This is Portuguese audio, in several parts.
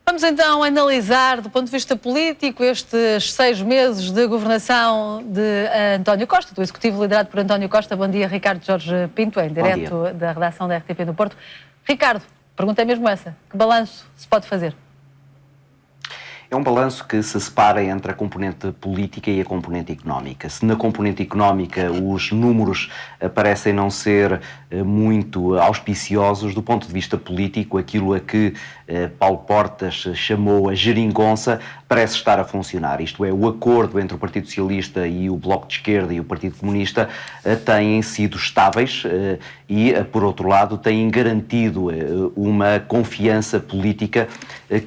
Vamos então analisar, do ponto de vista político, estes 6 meses de governação de António Costa, do Executivo liderado por António Costa. Bom dia, Ricardo Jorge Pinto, em direto da redação da RTP no Porto. Ricardo, pergunta é mesmo essa: que balanço se pode fazer? É um balanço que se separa entre a componente política e a componente económica. Se na componente económica os números parecem não ser muito auspiciosos, do ponto de vista político, aquilo a que Paulo Portas chamou a geringonça parece estar a funcionar. Isto é, o acordo entre o Partido Socialista e o Bloco de Esquerda e o Partido Comunista têm sido estáveis e, por outro lado, têm garantido uma confiança política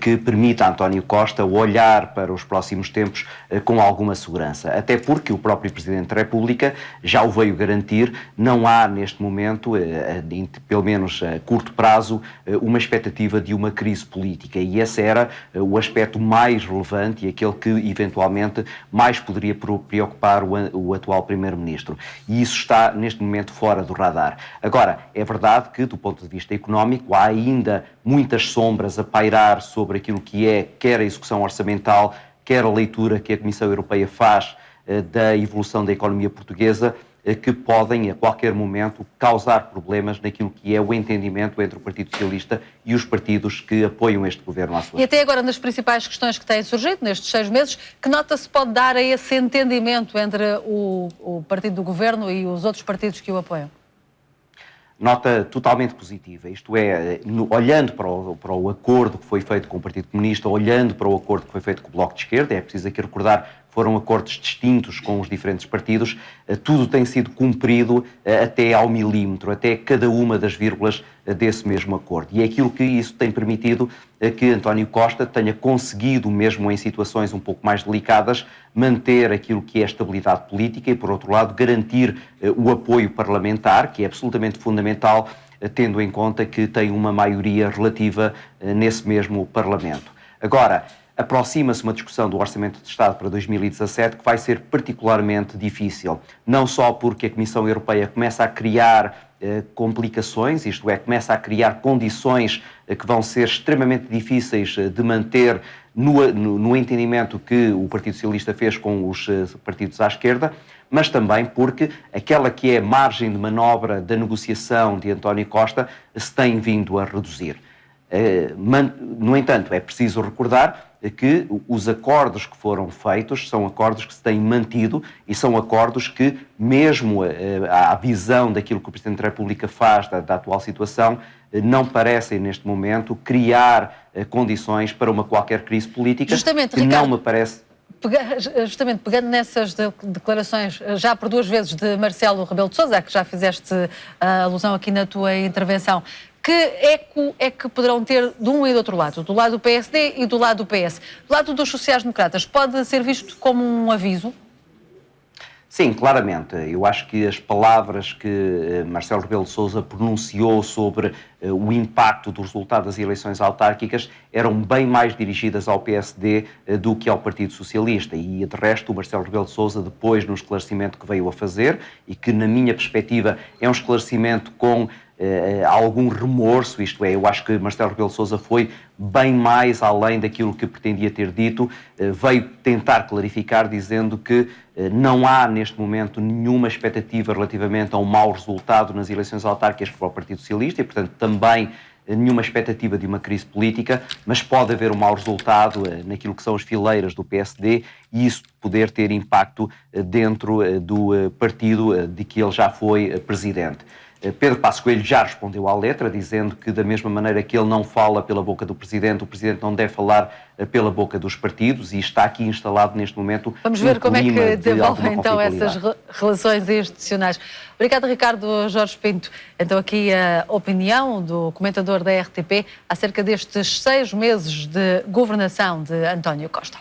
que permite a António Costa olhar para os próximos tempos com alguma segurança. Até porque o próprio Presidente da República já o veio garantir, não há neste momento, pelo menos a curto prazo, uma expectativa de uma crise política. E esse era o aspecto mais relevante e aquele que eventualmente mais poderia preocupar o atual Primeiro-Ministro. E isso está neste momento fora do radar. Agora, é verdade que do ponto de vista económico há ainda muitas sombras a pairar sobre aquilo que é quer a execução orçamental, quer a leitura que a Comissão Europeia faz da evolução da economia portuguesa, que podem, a qualquer momento, causar problemas naquilo que é o entendimento entre o Partido Socialista e os partidos que apoiam este governo à sua. E até agora, nas principais questões que têm surgido nestes 6 meses, que nota se pode dar a esse entendimento entre o partido do governo e os outros partidos que o apoiam? Nota totalmente positiva, isto é, olhando para o acordo que foi feito com o Partido Comunista, olhando para o acordo que foi feito com o Bloco de Esquerda, é preciso aqui recordar, foram acordos distintos com os diferentes partidos, tudo tem sido cumprido até ao milímetro, até cada uma das vírgulas desse mesmo acordo. E é aquilo que isso tem permitido que António Costa tenha conseguido, mesmo em situações um pouco mais delicadas, manter aquilo que é a estabilidade política e, por outro lado, garantir o apoio parlamentar, que é absolutamente fundamental, tendo em conta que tem uma maioria relativa nesse mesmo Parlamento. Agora, aproxima-se uma discussão do Orçamento de Estado para 2017 que vai ser particularmente difícil, não só porque a Comissão Europeia começa a criar complicações, isto é, começa a criar condições que vão ser extremamente difíceis de manter no entendimento que o Partido Socialista fez com os partidos à esquerda, mas também porque aquela que é a margem de manobra da negociação de António Costa se tem vindo a reduzir. No entanto, é preciso recordar que os acordos que foram feitos são acordos que se têm mantido e são acordos que, mesmo à visão daquilo que o Presidente da República faz da atual situação, não parecem, neste momento, criar condições para uma qualquer crise política. Justamente, que Ricardo, não me parece... Justamente pegando nessas declarações já por 2 vezes de Marcelo Rebelo de Sousa, a que já fizeste alusão aqui na tua intervenção, que eco é que poderão ter de um e do outro lado, do lado do PSD e do lado do PS? Do lado dos sociais-democratas, pode ser visto como um aviso? Sim, claramente. Eu acho que as palavras que Marcelo Rebelo de Sousa pronunciou sobre o impacto do resultado das eleições autárquicas eram bem mais dirigidas ao PSD do que ao Partido Socialista. E, de resto, o Marcelo Rebelo de Sousa, depois no esclarecimento que veio a fazer, e que, na minha perspectiva, é um esclarecimento com algum remorso, isto é, eu acho que Marcelo Rebelo de Sousa foi bem mais além daquilo que pretendia ter dito, veio tentar clarificar dizendo que não há neste momento nenhuma expectativa relativamente a um mau resultado nas eleições autárquicas para o Partido Socialista e, portanto, também nenhuma expectativa de uma crise política, mas pode haver um mau resultado naquilo que são as fileiras do PSD e isso poder ter impacto dentro do partido de que ele já foi presidente. Pedro Passos Coelho já respondeu à letra, dizendo que da mesma maneira que ele não fala pela boca do Presidente, o Presidente não deve falar pela boca dos partidos e está aqui instalado neste momento. Vamos ver como é que desenvolvem então essas relações institucionais. Obrigado, Ricardo Jorge Pinto. Então aqui a opinião do comentador da RTP acerca destes 6 meses de governação de António Costa.